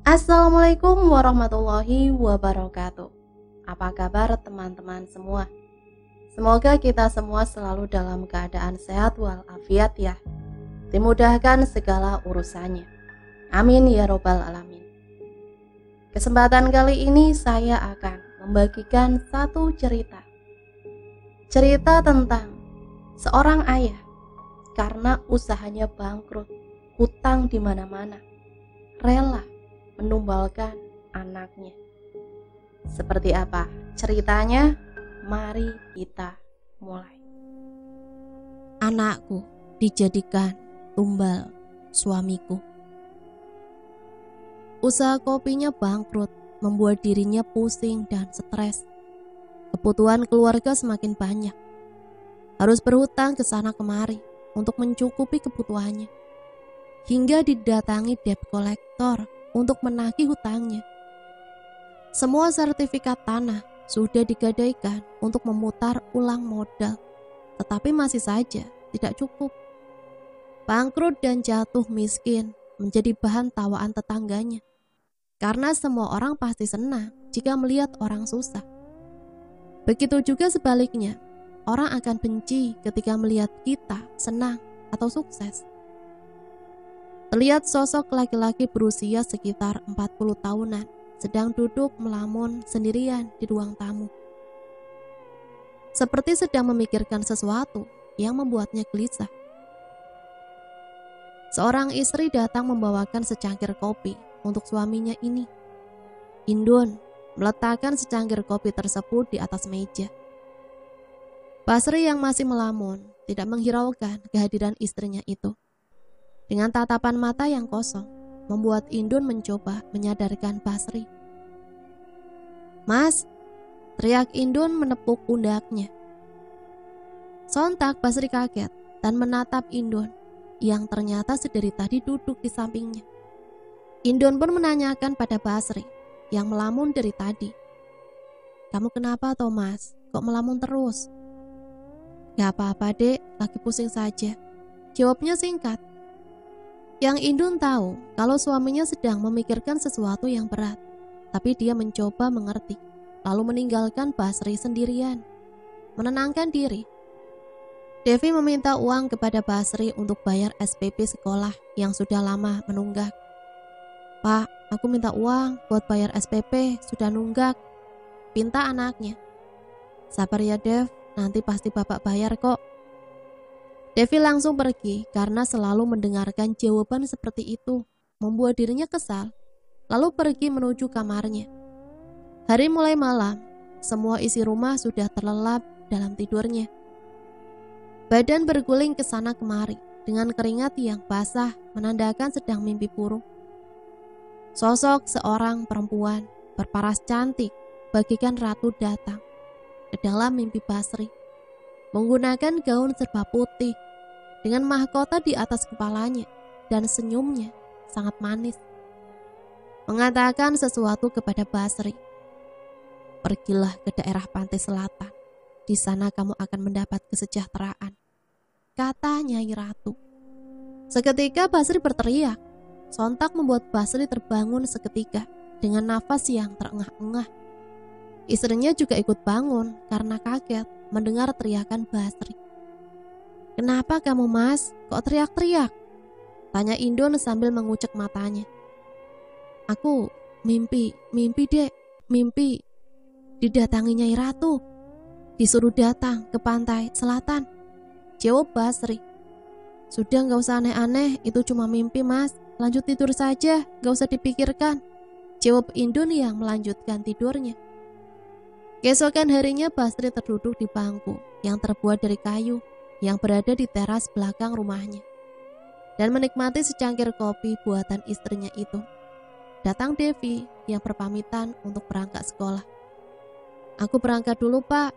Assalamualaikum warahmatullahi wabarakatuh. Apa kabar teman-teman semua? Semoga kita semua selalu dalam keadaan sehat walafiat ya. Dimudahkan segala urusannya. Amin ya robbal alamin. Kesempatan kali ini saya akan membagikan satu cerita. Cerita tentang seorang ayah karena usahanya bangkrut, hutang di mana-mana, rela menumbalkan anaknya. Seperti apa ceritanya? Mari kita mulai. Anakku dijadikan tumbal suamiku. Usaha kopinya bangkrut, membuat dirinya pusing dan stres. Kebutuhan keluarga semakin banyak. Harus berhutang ke sana kemari untuk mencukupi kebutuhannya. Hingga didatangi debt collector untuk menagih hutangnya. Semua sertifikat tanah sudah digadaikan untuk memutar ulang modal, tetapi masih saja tidak cukup. Bangkrut dan jatuh miskin menjadi bahan tawaan tetangganya, karena semua orang pasti senang jika melihat orang susah. Begitu juga sebaliknya, orang akan benci ketika melihat kita senang atau sukses. Terlihat sosok laki-laki berusia sekitar 40 tahunan sedang duduk melamun sendirian di ruang tamu. Seperti sedang memikirkan sesuatu yang membuatnya gelisah. Seorang istri datang membawakan secangkir kopi untuk suaminya ini. Indun meletakkan secangkir kopi tersebut di atas meja. Basri yang masih melamun tidak menghiraukan kehadiran istrinya itu. Dengan tatapan mata yang kosong, membuat Indun mencoba menyadarkan Basri. "Mas!" teriak Indun menepuk pundaknya. Sontak Basri kaget dan menatap Indun yang ternyata sedari tadi duduk di sampingnya. Indun pun menanyakan pada Basri yang melamun dari tadi. "Kamu kenapa toh mas? Kok melamun terus?" "Gak apa-apa dek, lagi pusing saja," jawabnya singkat. Yang Indun tahu kalau suaminya sedang memikirkan sesuatu yang berat, tapi dia mencoba mengerti, lalu meninggalkan Basri sendirian. Menenangkan diri, Devi meminta uang kepada Basri untuk bayar SPP sekolah yang sudah lama menunggak. "Pak, aku minta uang buat bayar SPP, sudah nunggak," pinta anaknya. "Sabar ya Dev, nanti pasti bapak bayar kok." Devi langsung pergi karena selalu mendengarkan jawaban seperti itu, membuat dirinya kesal, lalu pergi menuju kamarnya. Hari mulai malam, semua isi rumah sudah terlelap dalam tidurnya. Badan berguling ke sana kemari, dengan keringat yang basah menandakan sedang mimpi buruk. Sosok seorang perempuan berparas cantik, bagikan ratu datang ke dalam mimpi Basri, menggunakan gaun serba putih, dengan mahkota di atas kepalanya, dan senyumnya sangat manis. Mengatakan sesuatu kepada Basri. "Pergilah ke daerah pantai selatan, di sana kamu akan mendapat kesejahteraan," kata Nyai Ratu. Seketika Basri berteriak, sontak membuat Basri terbangun seketika dengan nafas yang terengah-engah. Istrinya juga ikut bangun karena kaget mendengar teriakan Basri. "Kenapa kamu mas? Kok teriak-teriak?" tanya Indun sambil mengucek matanya. "Aku mimpi dek, mimpi didatangi Nyai Ratu, disuruh datang ke pantai selatan," jawab Basri. "Sudah gak usah aneh-aneh, itu cuma mimpi mas, lanjut tidur saja, gak usah dipikirkan," jawab Indun yang melanjutkan tidurnya. Keesokan harinya Basri terduduk di bangku yang terbuat dari kayu yang berada di teras belakang rumahnya dan menikmati secangkir kopi buatan istrinya itu. Datang Devi yang berpamitan untuk berangkat sekolah. "Aku berangkat dulu pak,"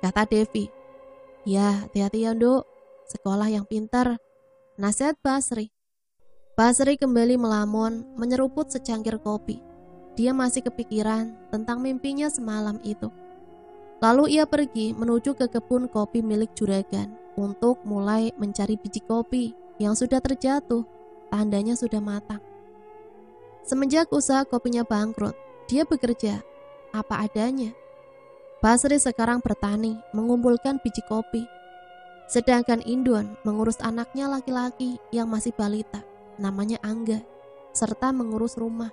kata Devi. "Ya hati-hati ya nduk, sekolah yang pintar," nasihat Basri. Basri kembali melamun menyeruput secangkir kopi. Dia masih kepikiran tentang mimpinya semalam itu. Lalu ia pergi menuju ke kebun kopi milik juragan untuk mulai mencari biji kopi yang sudah terjatuh, tandanya sudah matang. Semenjak usaha kopinya bangkrut, dia bekerja apa adanya. Basri sekarang bertani, mengumpulkan biji kopi. Sedangkan Indun mengurus anaknya laki-laki yang masih balita, namanya Angga, serta mengurus rumah.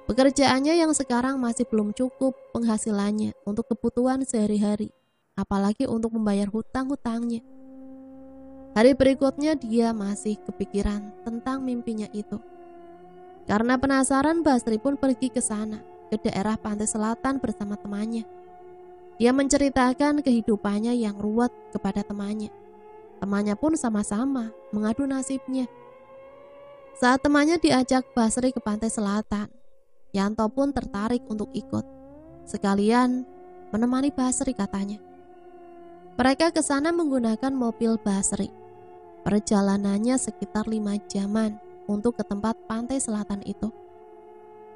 Pekerjaannya yang sekarang masih belum cukup penghasilannya untuk kebutuhan sehari-hari, apalagi untuk membayar hutang-hutangnya. Hari berikutnya dia masih kepikiran tentang mimpinya itu. Karena penasaran, Basri pun pergi ke sana, ke daerah pantai selatan bersama temannya. Dia menceritakan kehidupannya yang ruwet kepada temannya. Temannya pun sama-sama mengadu nasibnya. Saat temannya diajak Basri ke pantai selatan, Yanto pun tertarik untuk ikut. Sekalian menemani Basri, katanya. Mereka ke sana menggunakan mobil Basri. Perjalanannya sekitar 5 jaman untuk ke tempat pantai selatan itu.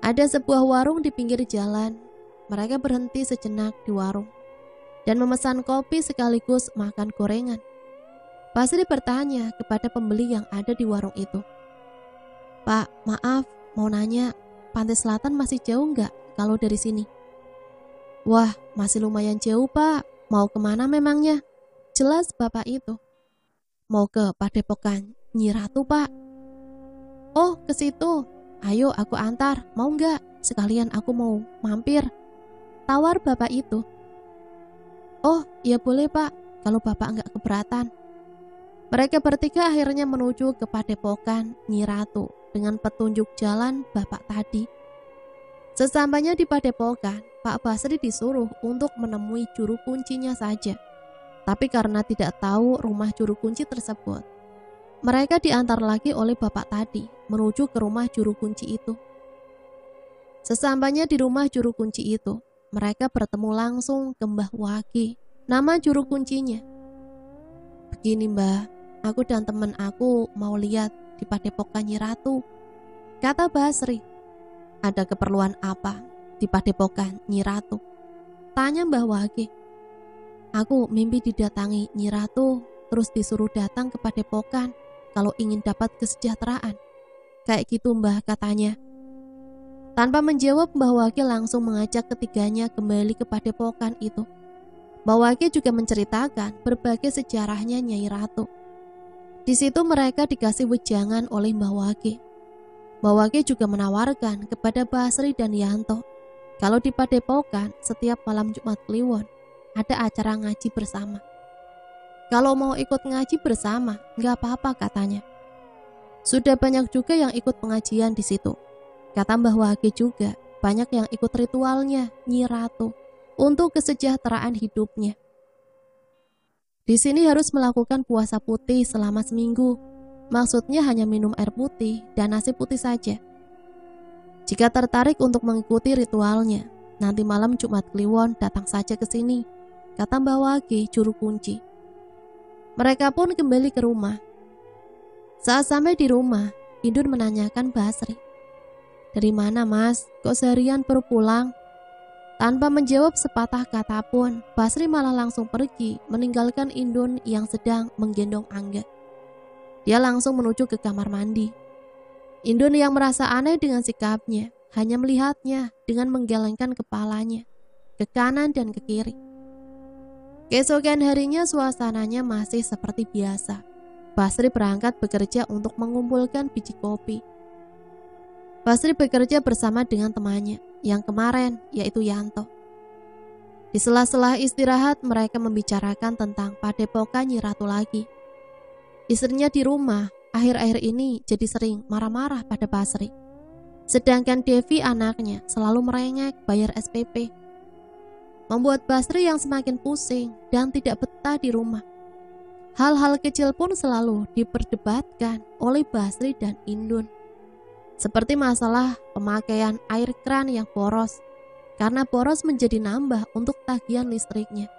Ada sebuah warung di pinggir jalan. Mereka berhenti sejenak di warung dan memesan kopi sekaligus makan gorengan. Basri bertanya kepada pembeli yang ada di warung itu, "Pak, maaf, mau nanya, pantai selatan masih jauh nggak kalau dari sini?" "Wah, masih lumayan jauh, Pak. Mau kemana memangnya?" Jelas bapak itu. "Mau ke Padepokan Nyi Ratu, Pak." "Oh, ke situ. Ayo aku antar, mau nggak? Sekalian aku mau mampir," tawar bapak itu. "Oh, ya boleh, Pak, kalau bapak nggak keberatan." Mereka bertiga akhirnya menuju ke Padepokan Nyi Ratu dengan petunjuk jalan bapak tadi. Sesampainya di Padepokan, Pak Basri disuruh untuk menemui juru kuncinya saja. Tapi karena tidak tahu rumah juru kunci tersebut, mereka diantar lagi oleh bapak tadi menuju ke rumah juru kunci itu. Sesampainya di rumah juru kunci itu, mereka bertemu langsung ke Mbah Waki, nama juru kuncinya. "Begini, Mbah, aku dan teman aku mau lihat di Padepokan Nyi Ratu," kata Basri. "Ada keperluan apa di Padepokan Nyi Ratu?" tanya Mbah Waki. "Aku mimpi didatangi Nyi Ratu, terus disuruh datang ke Padepokan kalau ingin dapat kesejahteraan. Kayak gitu, Mbah," katanya. Tanpa menjawab, Mbah Waki langsung mengajak ketiganya kembali ke Padepokan itu. Mbah Waki juga menceritakan berbagai sejarahnya Nyai Ratu. Di situ mereka dikasih wejangan oleh Mbah Waki. Mbah Waki juga menawarkan kepada Basri dan Yanto kalau di Padepokan setiap malam Jumat Kliwon ada acara ngaji bersama. Kalau mau ikut ngaji bersama, nggak apa-apa, katanya. Sudah banyak juga yang ikut pengajian di situ. Kata Mbah Waki juga banyak yang ikut ritualnya Nyi Ratu untuk kesejahteraan hidupnya. Di sini harus melakukan puasa putih selama seminggu. Maksudnya hanya minum air putih dan nasi putih saja. Jika tertarik untuk mengikuti ritualnya, nanti malam Jumat Kliwon datang saja ke sini, kata Mbah Waki, juru kunci. Mereka pun kembali ke rumah. Saat sampai di rumah, Indun menanyakan Basri, "Dari mana, Mas? Kok seharian baru pulang?" Tanpa menjawab sepatah kata pun, Basri malah langsung pergi meninggalkan Indun yang sedang menggendong Angga. Dia langsung menuju ke kamar mandi. Indun yang merasa aneh dengan sikapnya hanya melihatnya dengan menggelengkan kepalanya ke kanan dan ke kiri. Keesokan harinya suasananya masih seperti biasa. Basri berangkat bekerja untuk mengumpulkan biji kopi. Basri bekerja bersama dengan temannya yang kemarin, yaitu Yanto. Di sela-sela istirahat mereka membicarakan tentang Padepokan Nyi Ratu lagi. Istrinya di rumah akhir-akhir ini jadi sering marah-marah pada Basri. Sedangkan Devi anaknya selalu merengek bayar SPP. Membuat Basri yang semakin pusing dan tidak betah di rumah. Hal-hal kecil pun selalu diperdebatkan oleh Basri dan Indun. Seperti masalah pemakaian air kran yang boros, karena boros menjadi nambah untuk tagihan listriknya.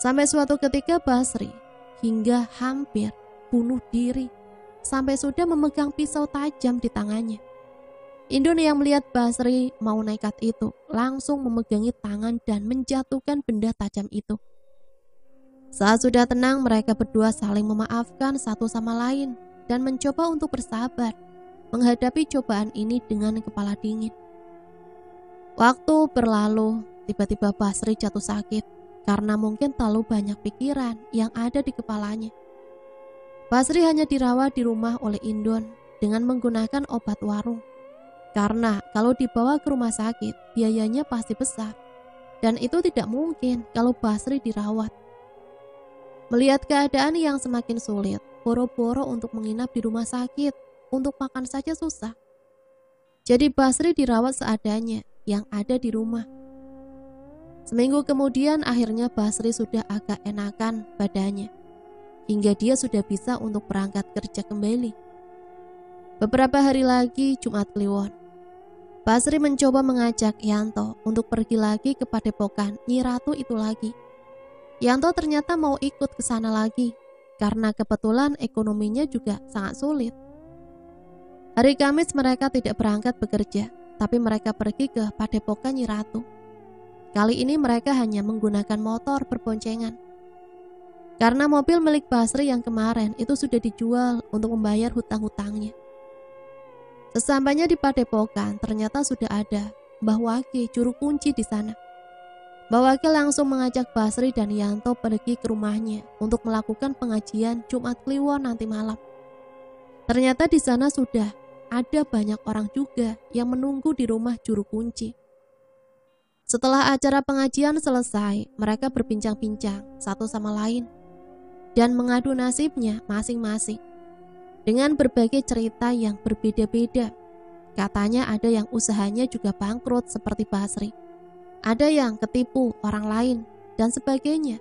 Sampai suatu ketika Basri hingga hampir bunuh diri, sampai sudah memegang pisau tajam di tangannya. Indun yang melihat Basri mau nekat itu, langsung memegangi tangan dan menjatuhkan benda tajam itu. Saat sudah tenang, mereka berdua saling memaafkan satu sama lain dan mencoba untuk bersabar, menghadapi cobaan ini dengan kepala dingin. Waktu berlalu, tiba-tiba Basri jatuh sakit karena mungkin terlalu banyak pikiran yang ada di kepalanya. Basri hanya dirawat di rumah oleh Indon dengan menggunakan obat warung. Karena kalau dibawa ke rumah sakit, biayanya pasti besar. Dan itu tidak mungkin kalau Basri dirawat. Melihat keadaan yang semakin sulit, boro-boro untuk menginap di rumah sakit, untuk makan saja susah. Jadi Basri dirawat seadanya yang ada di rumah. Seminggu kemudian akhirnya Basri sudah agak enakan badannya, hingga dia sudah bisa untuk berangkat kerja kembali. Beberapa hari lagi Jumat Kliwon, Basri mencoba mengajak Yanto untuk pergi lagi ke padepokan Nyi Ratu itu lagi. Yanto ternyata mau ikut ke sana lagi karena kebetulan ekonominya juga sangat sulit. Hari Kamis mereka tidak berangkat bekerja, tapi mereka pergi ke padepokan Nyi Ratu. Kali ini mereka hanya menggunakan motor berboncengan. Karena mobil milik Basri yang kemarin itu sudah dijual untuk membayar hutang-hutangnya. Sesampainya di padepokan, ternyata sudah ada Mbah Wage, juru kunci di sana. Mbah Wage langsung mengajak Basri dan Yanto pergi ke rumahnya untuk melakukan pengajian Jumat Kliwon nanti malam. Ternyata di sana sudah ada banyak orang juga yang menunggu di rumah juru kunci. Setelah acara pengajian selesai, mereka berbincang-bincang satu sama lain dan mengadu nasibnya masing-masing. Dengan berbagai cerita yang berbeda-beda. Katanya ada yang usahanya juga bangkrut seperti Basri. Ada yang ketipu orang lain dan sebagainya.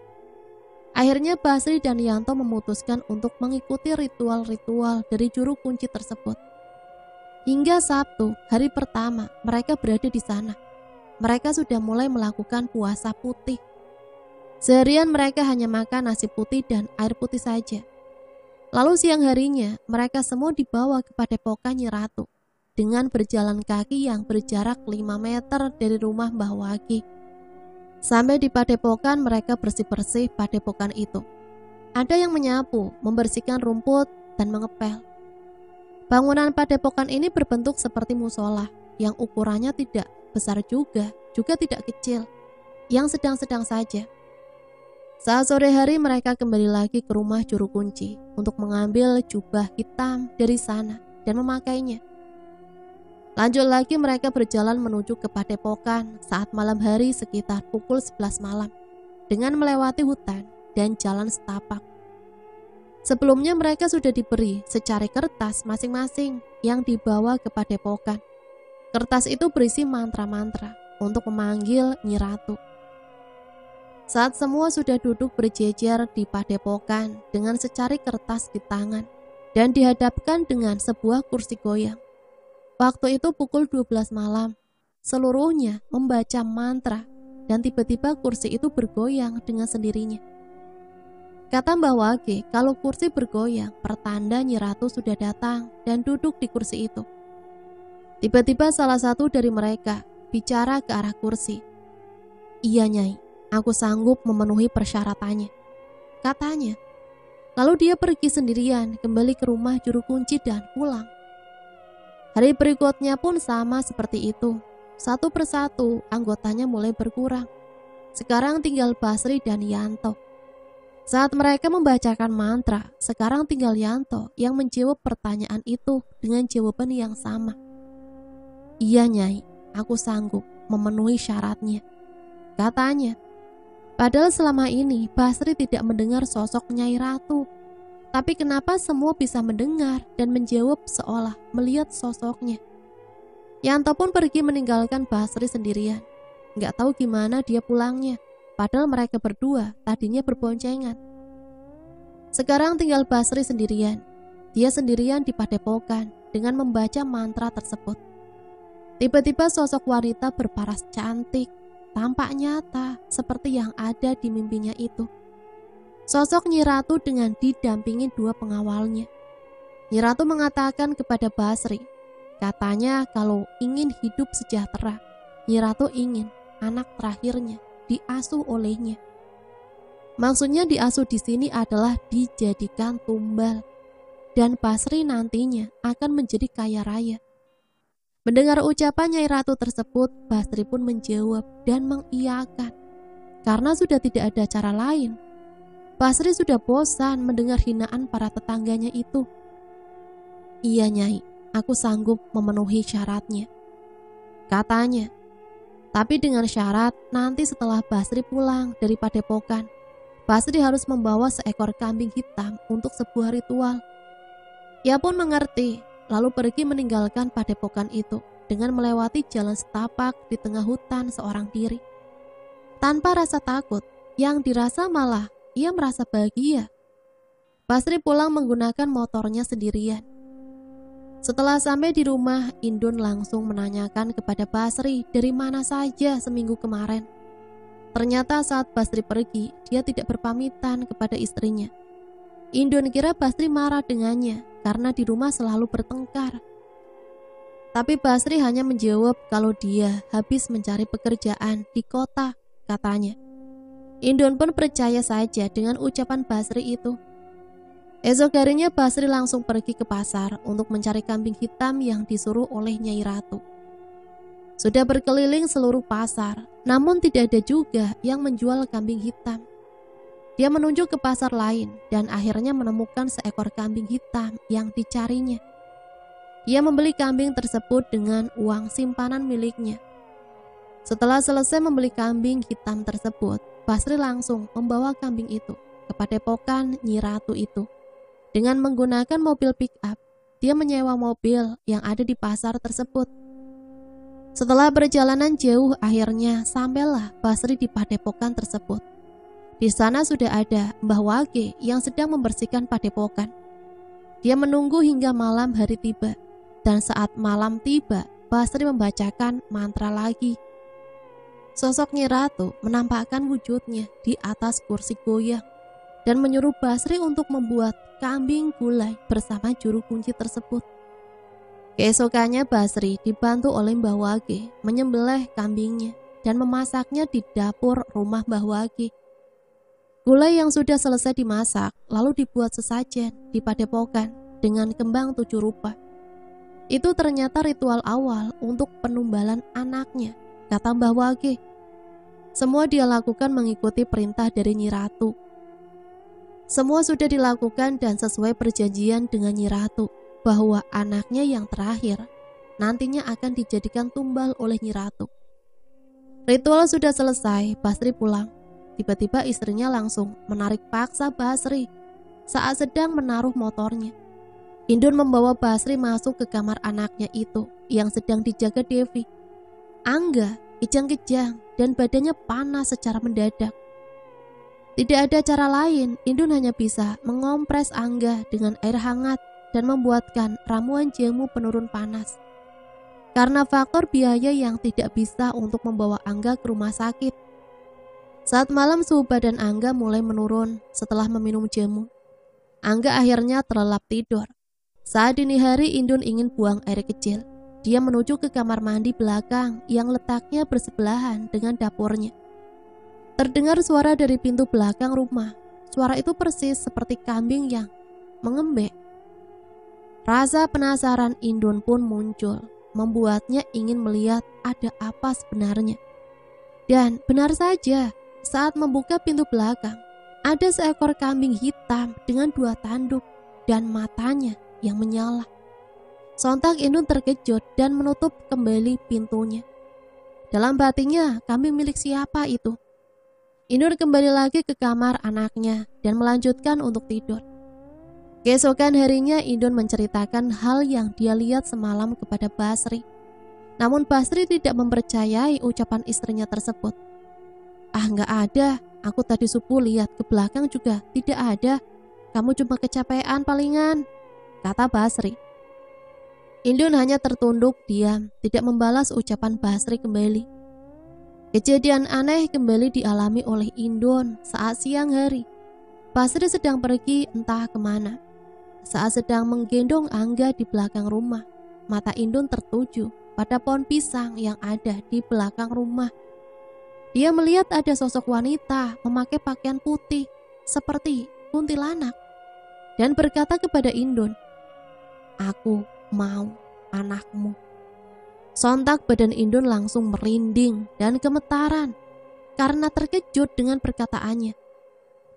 Akhirnya Basri dan Yanto memutuskan untuk mengikuti ritual-ritual dari juru kunci tersebut. Hingga Sabtu, hari pertama mereka berada di sana. Mereka sudah mulai melakukan puasa putih. Seharian mereka hanya makan nasi putih dan air putih saja. Lalu siang harinya, mereka semua dibawa ke padepokan Nyi Ratu dengan berjalan kaki yang berjarak 5 meter dari rumah Mbah Wage. Sampai di padepokan, mereka bersih-bersih padepokan itu. Ada yang menyapu, membersihkan rumput, dan mengepel. Bangunan padepokan ini berbentuk seperti musola, yang ukurannya tidak besar juga tidak kecil, yang sedang-sedang saja. Saat sore hari mereka kembali lagi ke rumah juru kunci untuk mengambil jubah hitam dari sana dan memakainya. Lanjut lagi mereka berjalan menuju ke padepokan saat malam hari sekitar pukul 11 malam dengan melewati hutan dan jalan setapak. Sebelumnya mereka sudah diberi secari kertas masing-masing yang dibawa ke padepokan. Kertas itu berisi mantra-mantra untuk memanggil Nyi Ratu. Saat semua sudah duduk berjejer di padepokan dengan secari kertas di tangan dan dihadapkan dengan sebuah kursi goyang. Waktu itu pukul 12 malam, seluruhnya membaca mantra dan tiba-tiba kursi itu bergoyang dengan sendirinya. Kata Mbah Wage, kalau kursi bergoyang, pertanda Nyi Ratu sudah datang dan duduk di kursi itu. Tiba-tiba salah satu dari mereka bicara ke arah kursi. "Iya Nyai, aku sanggup memenuhi persyaratannya," katanya. Lalu dia pergi sendirian kembali ke rumah juru kunci dan pulang. Hari berikutnya pun sama seperti itu. Satu persatu anggotanya mulai berkurang. Sekarang tinggal Basri dan Yanto. Saat mereka membacakan mantra, sekarang tinggal Yanto yang menjawab pertanyaan itu dengan jawaban yang sama. "Iya Nyai, aku sanggup memenuhi syaratnya," katanya. Padahal selama ini Basri tidak mendengar sosok Nyai Ratu. Tapi kenapa semua bisa mendengar dan menjawab seolah melihat sosoknya? Yanto pun pergi meninggalkan Basri sendirian. Nggak tahu gimana dia pulangnya, padahal mereka berdua tadinya berboncengan. Sekarang tinggal Basri sendirian. Dia sendirian di padepokan dengan membaca mantra tersebut. Tiba-tiba sosok wanita berparas cantik, tampak nyata seperti yang ada di mimpinya itu. Sosok Nyi Ratu dengan didampingi 2 pengawalnya. Nyi Ratu mengatakan kepada Basri, katanya kalau ingin hidup sejahtera, Nyi Ratu ingin anak terakhirnya diasuh olehnya. Maksudnya diasuh di sini adalah dijadikan tumbal. dan Basri nantinya akan menjadi kaya raya. Mendengar ucapan Nyai Ratu tersebut, Basri pun menjawab dan mengiyakan. Karena sudah tidak ada cara lain. Basri sudah bosan mendengar hinaan para tetangganya itu. Iya Nyai, aku sanggup memenuhi syaratnya, katanya. Tapi dengan syarat nanti setelah Basri pulang dari padepokan, Basri harus membawa seekor kambing hitam untuk sebuah ritual. Ia pun mengerti, lalu pergi meninggalkan padepokan itu dengan melewati jalan setapak di tengah hutan seorang diri. Tanpa rasa takut, yang dirasa malah ia merasa bahagia. Basri pulang menggunakan motornya sendirian. Setelah sampai di rumah, Indun langsung menanyakan kepada Basri dari mana saja seminggu kemarin. Ternyata saat Basri pergi, dia tidak berpamitan kepada istrinya. Indun kira Basri marah dengannya karena di rumah selalu bertengkar. Tapi Basri hanya menjawab kalau dia habis mencari pekerjaan di kota, katanya. Indun pun percaya saja dengan ucapan Basri itu. Esok harinya Basri langsung pergi ke pasar untuk mencari kambing hitam yang disuruh oleh Nyai Ratu. Sudah berkeliling seluruh pasar, namun tidak ada juga yang menjual kambing hitam. Dia menunjuk ke pasar lain dan akhirnya menemukan seekor kambing hitam yang dicarinya. Ia membeli kambing tersebut dengan uang simpanan miliknya. Setelah selesai membeli kambing hitam tersebut, Basri langsung membawa kambing itu ke padepokan Nyi Ratu itu. Dengan menggunakan mobil pick-up, dia menyewa mobil yang ada di pasar tersebut. Setelah perjalanan jauh, akhirnya sampailah Basri di padepokan tersebut. Di sana sudah ada Mbah Wage yang sedang membersihkan padepokan. Dia menunggu hingga malam hari tiba, dan saat malam tiba, Basri membacakan mantra lagi. Sosok Nyi Ratu menampakkan wujudnya di atas kursi goyang dan menyuruh Basri untuk membuat kambing gulai bersama juru kunci tersebut. Keesokannya Basri dibantu oleh Mbah Wage menyembelih kambingnya dan memasaknya di dapur rumah Mbah Wage. Gulai yang sudah selesai dimasak lalu dibuat sesajen di padepokan dengan kembang 7 rupa. Itu ternyata ritual awal untuk penumbalan anaknya, kata Mbah Wage. Semua dia lakukan mengikuti perintah dari Nyi Ratu. Semua sudah dilakukan dan sesuai perjanjian dengan Nyi Ratu bahwa anaknya yang terakhir nantinya akan dijadikan tumbal oleh Nyi Ratu. Ritual sudah selesai, Basri pulang. Tiba-tiba istrinya langsung menarik paksa Basri saat sedang menaruh motornya. Indun membawa Basri masuk ke kamar anaknya itu yang sedang dijaga Devi. Angga kejang-kejang dan badannya panas secara mendadak. Tidak ada cara lain, Indun hanya bisa mengompres Angga dengan air hangat dan membuatkan ramuan jamu penurun panas. Karena faktor biaya yang tidak bisa untuk membawa Angga ke rumah sakit. Saat malam suhu badan Angga mulai menurun setelah meminum jamu. Angga akhirnya terlelap tidur. Saat dini hari Indun ingin buang air kecil. Dia menuju ke kamar mandi belakang yang letaknya bersebelahan dengan dapurnya. Terdengar suara dari pintu belakang rumah. Suara itu persis seperti kambing yang mengembek. Rasa penasaran Indun pun muncul, membuatnya ingin melihat ada apa sebenarnya. Dan benar saja, saat membuka pintu belakang, ada seekor kambing hitam dengan 2 tanduk dan matanya yang menyala. Sontak Indun terkejut dan menutup kembali pintunya. Dalam batinnya, kambing milik siapa itu? Indun kembali lagi ke kamar anaknya dan melanjutkan untuk tidur. Keesokan harinya Indun menceritakan hal yang dia lihat semalam kepada Basri. Namun Basri tidak mempercayai ucapan istrinya tersebut. Ah, nggak ada, aku tadi subuh lihat ke belakang juga tidak ada. Kamu cuma kecapean palingan, kata Basri. Indun hanya tertunduk diam, tidak membalas ucapan Basri kembali. Kejadian aneh kembali dialami oleh Indun saat siang hari. Basri sedang pergi entah kemana. Saat sedang menggendong Angga di belakang rumah, mata Indun tertuju pada pohon pisang yang ada di belakang rumah. Dia melihat ada sosok wanita memakai pakaian putih seperti kuntilanak dan berkata kepada Indun Aku mau anakmu. Sontak badan Indun langsung merinding dan gemetaran karena terkejut dengan perkataannya.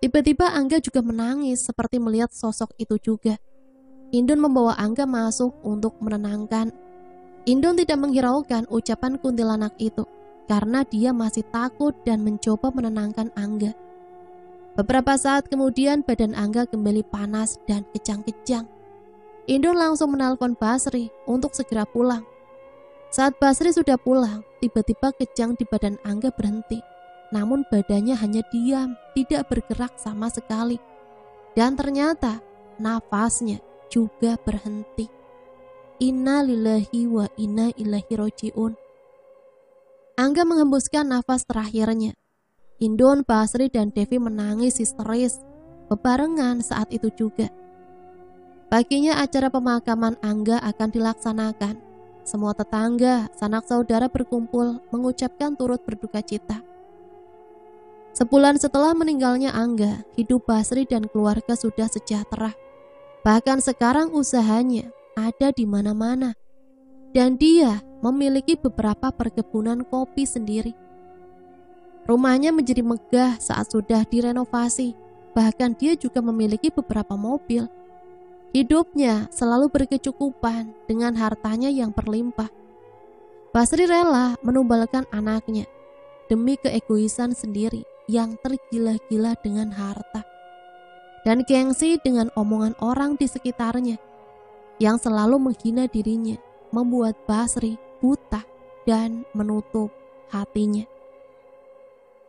Tiba-tiba Angga juga menangis seperti melihat sosok itu juga. Indun membawa Angga masuk untuk menenangkan. Indun tidak menghiraukan ucapan kuntilanak itu karena dia masih takut dan mencoba menenangkan Angga. Beberapa saat kemudian badan Angga kembali panas dan kejang-kejang. Indun langsung menelpon Basri untuk segera pulang. Saat Basri sudah pulang, tiba-tiba kejang di badan Angga berhenti. Namun badannya hanya diam, tidak bergerak sama sekali. Dan ternyata nafasnya juga berhenti. Inna lillahi wa inna ilaihi roji'un. Angga menghembuskan nafas terakhirnya. Indun, Basri, dan Devi menangis histeris bebarengan saat itu juga. Paginya acara pemakaman Angga akan dilaksanakan. Semua tetangga, sanak saudara berkumpul mengucapkan turut berduka cita. Sebulan setelah meninggalnya Angga, hidup Basri dan keluarga sudah sejahtera. Bahkan sekarang usahanya ada di mana-mana. Dan dia memiliki beberapa perkebunan kopi sendiri. Rumahnya menjadi megah saat sudah direnovasi. Bahkan dia juga memiliki beberapa mobil. Hidupnya selalu berkecukupan dengan hartanya yang berlimpah. Basri rela menumbalkan anaknya demi keegoisan sendiri yang tergila-gila dengan harta dan gengsi dengan omongan orang di sekitarnya yang selalu menghina dirinya, membuat Basri buta dan menutup hatinya.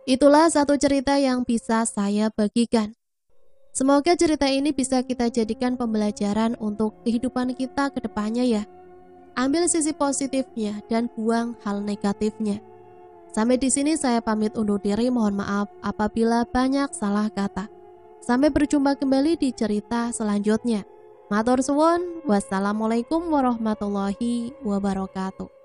Itulah satu cerita yang bisa saya bagikan. Semoga cerita ini bisa kita jadikan pembelajaran untuk kehidupan kita ke depannya ya. Ambil sisi positifnya dan buang hal negatifnya. Sampai di sini saya pamit undur diri, mohon maaf apabila banyak salah kata. Sampai berjumpa kembali di cerita selanjutnya. Matur suwun, wassalamualaikum warahmatullahi wabarakatuh.